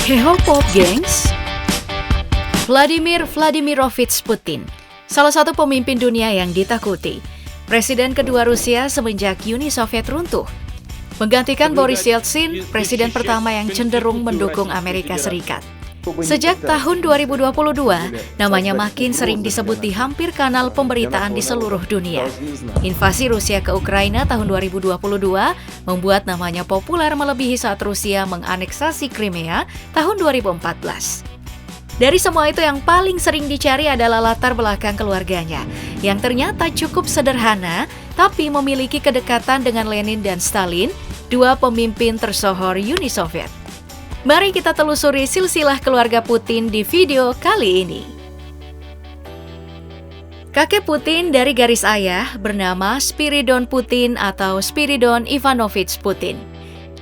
K-pop gengs. Vladimir Vladimirovich Putin, salah satu pemimpin dunia yang ditakuti. Presiden kedua Rusia semenjak Uni Soviet runtuh. Menggantikan Boris Yeltsin, presiden pertama yang cenderung mendukung Amerika Serikat. Sejak tahun 2022, namanya makin sering disebut di hampir kanal pemberitaan di seluruh dunia. Invasi Rusia ke Ukraina tahun 2022 membuat namanya populer melebihi saat Rusia menganeksasi Crimea tahun 2014. Dari semua itu yang paling sering dicari adalah latar belakang keluarganya, yang ternyata cukup sederhana, tapi memiliki kedekatan dengan Lenin dan Stalin, dua pemimpin tersohor Uni Soviet. Mari kita telusuri silsilah keluarga Putin di video kali ini. Kakek Putin dari garis ayah bernama Spiridon Putin atau Spiridon Ivanovich Putin.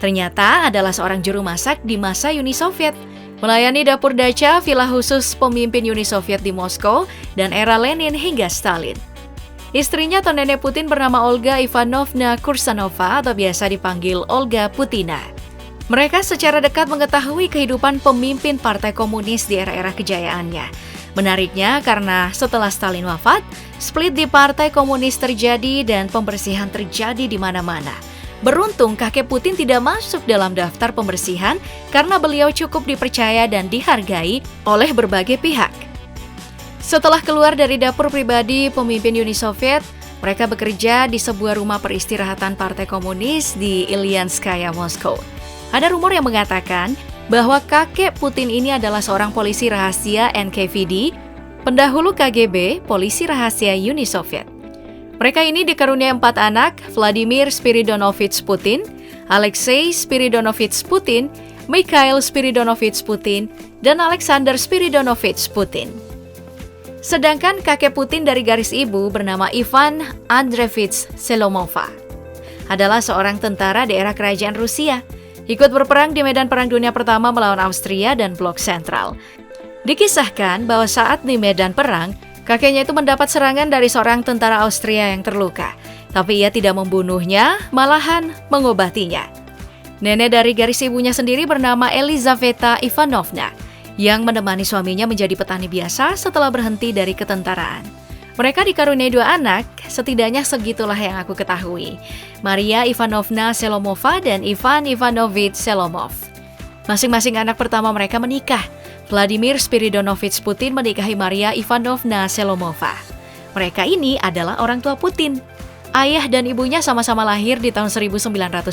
Ternyata adalah seorang juru masak di masa Uni Soviet, melayani dapur daca villa khusus pemimpin Uni Soviet di Moskow dan era Lenin hingga Stalin. Istrinya atau nenek Putin bernama Olga Ivanovna Kursanova atau biasa dipanggil Olga Putina. Mereka secara dekat mengetahui kehidupan pemimpin Partai Komunis di era-era kejayaannya. Menariknya karena setelah Stalin wafat, split di Partai Komunis terjadi dan pembersihan terjadi di mana-mana. Beruntung kakek Putin tidak masuk dalam daftar pembersihan karena beliau cukup dipercaya dan dihargai oleh berbagai pihak. Setelah keluar dari dapur pribadi pemimpin Uni Soviet, mereka bekerja di sebuah rumah peristirahatan Partai Komunis di Ilyanskaya, Moskow. Ada rumor yang mengatakan bahwa kakek Putin ini adalah seorang polisi rahasia NKVD, pendahulu KGB, polisi rahasia Uni Soviet. Mereka ini dikaruniai 4 anak, Vladimir Spiridonovich Putin, Alexei Spiridonovich Putin, Mikhail Spiridonovich Putin, dan Alexander Spiridonovich Putin. Sedangkan kakek Putin dari garis ibu bernama Ivan Andreevich Selomova. Adalah seorang tentara di era kerajaan Rusia. Ikut berperang di medan Perang Dunia Pertama melawan Austria dan Blok Sentral. Dikisahkan bahwa saat di medan perang, kakeknya itu mendapat serangan dari seorang tentara Austria yang terluka. Tapi ia tidak membunuhnya, malahan mengobatinya. Nenek dari garis ibunya sendiri bernama Elizaveta Ivanovna, yang menemani suaminya menjadi petani biasa setelah berhenti dari ketentaraan. Mereka dikaruniai 2 anak, setidaknya segitulah yang aku ketahui. Maria Ivanovna Selomova dan Ivan Ivanovich Selomov. Masing-masing anak pertama mereka menikah. Vladimir Spiridonovich Putin menikahi Maria Ivanovna Selomova. Mereka ini adalah orang tua Putin. Ayah dan ibunya sama-sama lahir di tahun 1911.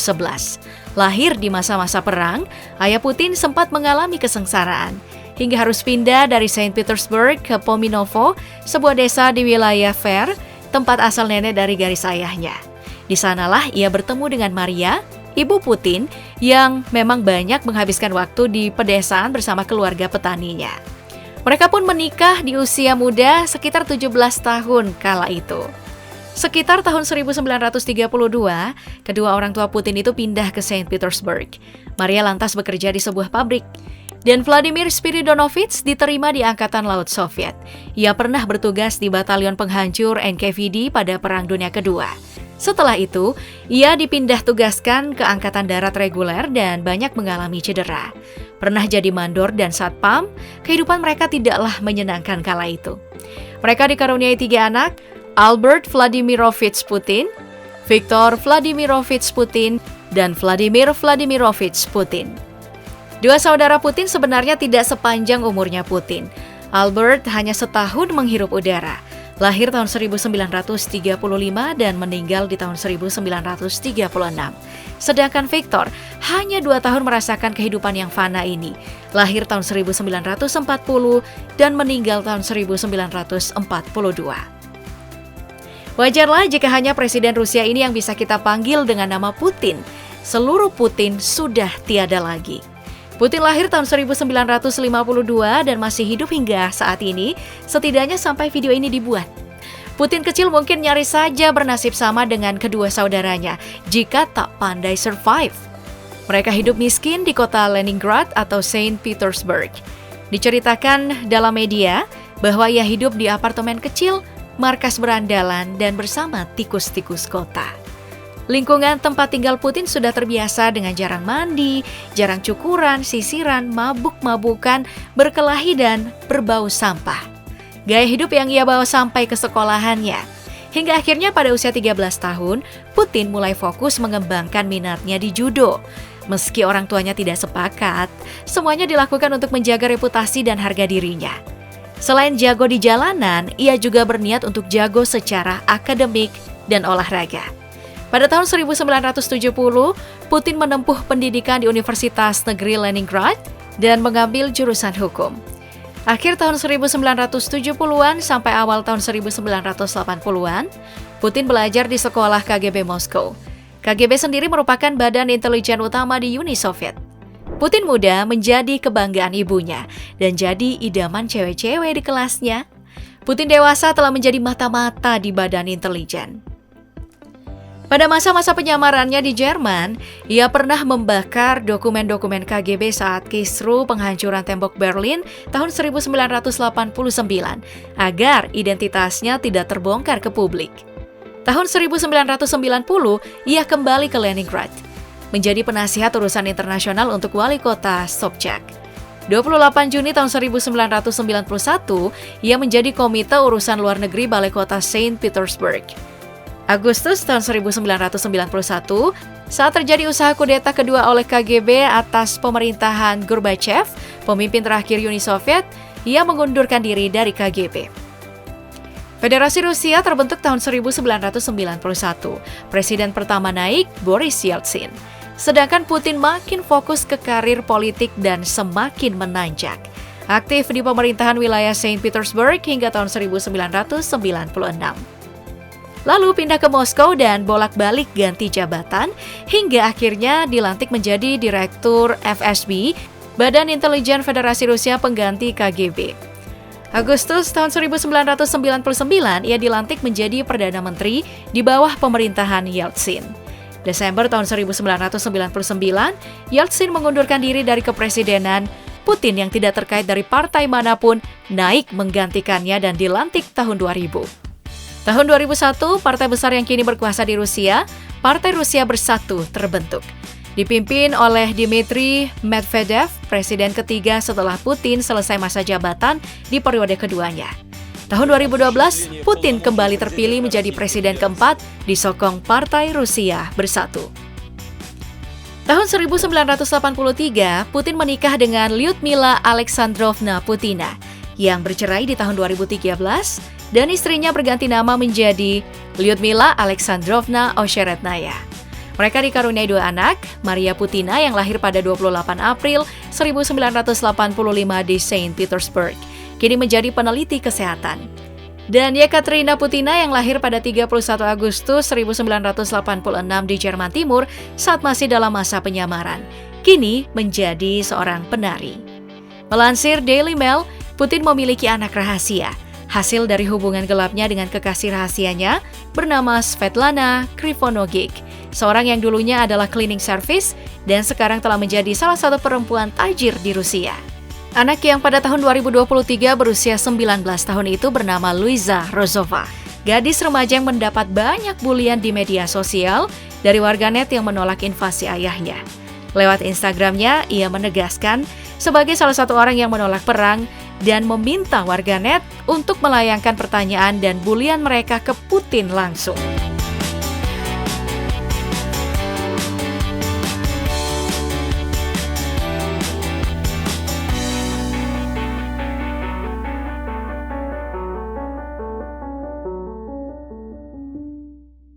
Lahir di masa-masa perang, ayah Putin sempat mengalami kesengsaraan hingga harus pindah dari Saint Petersburg ke Pominovo, sebuah desa di wilayah Tver, tempat asal nenek dari garis ayahnya. Di sanalah ia bertemu dengan Maria, ibu Putin, yang memang banyak menghabiskan waktu di pedesaan bersama keluarga petaninya. Mereka pun menikah di usia muda sekitar 17 tahun kala itu. Sekitar tahun 1932, kedua orang tua Putin itu pindah ke Saint Petersburg. Maria lantas bekerja di sebuah pabrik. Dan Vladimir Spiridonovich diterima di Angkatan Laut Soviet. Ia pernah bertugas di Batalion Penghancur NKVD pada Perang Dunia Kedua. Setelah itu, ia dipindah tugaskan ke Angkatan Darat Reguler dan banyak mengalami cedera. Pernah jadi mandor dan satpam, kehidupan mereka tidaklah menyenangkan kala itu. Mereka dikaruniai 3 anak, Albert Vladimirovich Putin, Viktor Vladimirovich Putin, dan Vladimir Vladimirovich Putin. 2 saudara Putin sebenarnya tidak sepanjang umurnya Putin. Albert hanya setahun menghirup udara. Lahir tahun 1935 dan meninggal di tahun 1936. Sedangkan Viktor hanya 2 tahun merasakan kehidupan yang fana ini. Lahir tahun 1940 dan meninggal tahun 1942. Wajarlah jika hanya presiden Rusia ini yang bisa kita panggil dengan nama Putin. Seluruh Putin sudah tiada lagi. Putin lahir tahun 1952 dan masih hidup hingga saat ini, setidaknya sampai video ini dibuat. Putin kecil mungkin nyaris saja bernasib sama dengan kedua saudaranya jika tak pandai survive. Mereka hidup miskin di kota Leningrad atau Saint Petersburg. Diceritakan dalam media bahwa ia hidup di apartemen kecil, markas berandalan, dan bersama tikus-tikus kota. Lingkungan tempat tinggal Putin sudah terbiasa dengan jarang mandi, jarang cukuran, sisiran, mabuk-mabukan, berkelahi, dan berbau sampah. Gaya hidup yang ia bawa sampai ke sekolahannya. Hingga akhirnya pada usia 13 tahun, Putin mulai fokus mengembangkan minatnya di judo. Meski orang tuanya tidak sepakat, semuanya dilakukan untuk menjaga reputasi dan harga dirinya. Selain jago di jalanan, ia juga berniat untuk jago secara akademik dan olahraga. Pada tahun 1970, Putin menempuh pendidikan di Universitas Negeri Leningrad dan mengambil jurusan hukum. Akhir tahun 1970-an sampai awal tahun 1980-an, Putin belajar di sekolah KGB Moskow. KGB sendiri merupakan badan intelijen utama di Uni Soviet. Putin muda menjadi kebanggaan ibunya dan jadi idaman cewek-cewek di kelasnya. Putin dewasa telah menjadi mata-mata di badan intelijen. Pada masa-masa penyamarannya di Jerman, ia pernah membakar dokumen-dokumen KGB saat kisru penghancuran tembok Berlin tahun 1989 agar identitasnya tidak terbongkar ke publik. Tahun 1990, ia kembali ke Leningrad, menjadi penasihat urusan internasional untuk wali kota Sobchak. 28 Juni tahun 1991, ia menjadi komite urusan luar negeri Balai Kota Saint Petersburg. Agustus tahun 1991, saat terjadi usaha kudeta kedua oleh KGB atas pemerintahan Gorbachev, pemimpin terakhir Uni Soviet, ia mengundurkan diri dari KGB. Federasi Rusia terbentuk tahun 1991. Presiden pertama naik, Boris Yeltsin. Sedangkan Putin makin fokus ke karir politik dan semakin menanjak. Aktif di pemerintahan wilayah Saint Petersburg hingga tahun 1996. Lalu pindah ke Moskow dan bolak-balik ganti jabatan hingga akhirnya dilantik menjadi Direktur FSB, Badan Intelijen Federasi Rusia pengganti KGB. Agustus tahun 1999, ia dilantik menjadi Perdana Menteri di bawah pemerintahan Yeltsin. Desember tahun 1999, Yeltsin mengundurkan diri dari kepresidenan. Putin yang tidak terkait dari partai manapun naik menggantikannya dan dilantik tahun 2000. Tahun 2001, partai besar yang kini berkuasa di Rusia, Partai Rusia Bersatu, terbentuk. Dipimpin oleh Dmitry Medvedev, presiden ketiga setelah Putin selesai masa jabatan di periode keduanya. Tahun 2012, Putin kembali terpilih menjadi presiden keempat disokong Partai Rusia Bersatu. Tahun 1983, Putin menikah dengan Lyudmila Alexandrovna Putina, yang bercerai di tahun 2013, dan istrinya berganti nama menjadi Lyudmila Alexandrovna Osheretnaya. Mereka dikaruniai dua anak, Maria Putina yang lahir pada 28 April 1985 di Saint Petersburg, kini menjadi peneliti kesehatan. Dan Yekaterina Putina yang lahir pada 31 Agustus 1986 di Jerman Timur saat masih dalam masa penyamaran, kini menjadi seorang penari. Melansir Daily Mail, Putin memiliki anak rahasia, hasil dari hubungan gelapnya dengan kekasih rahasianya bernama Svetlana Krivonogic, seorang yang dulunya adalah cleaning service dan sekarang telah menjadi salah satu perempuan tajir di Rusia. Anak yang pada tahun 2023 berusia 19 tahun itu bernama Luiza Rozova, gadis remaja yang mendapat banyak bulian di media sosial dari warganet yang menolak invasi ayahnya. Lewat Instagramnya, ia menegaskan sebagai salah satu orang yang menolak perang dan meminta warganet untuk melayangkan pertanyaan dan bulian mereka ke Putin langsung.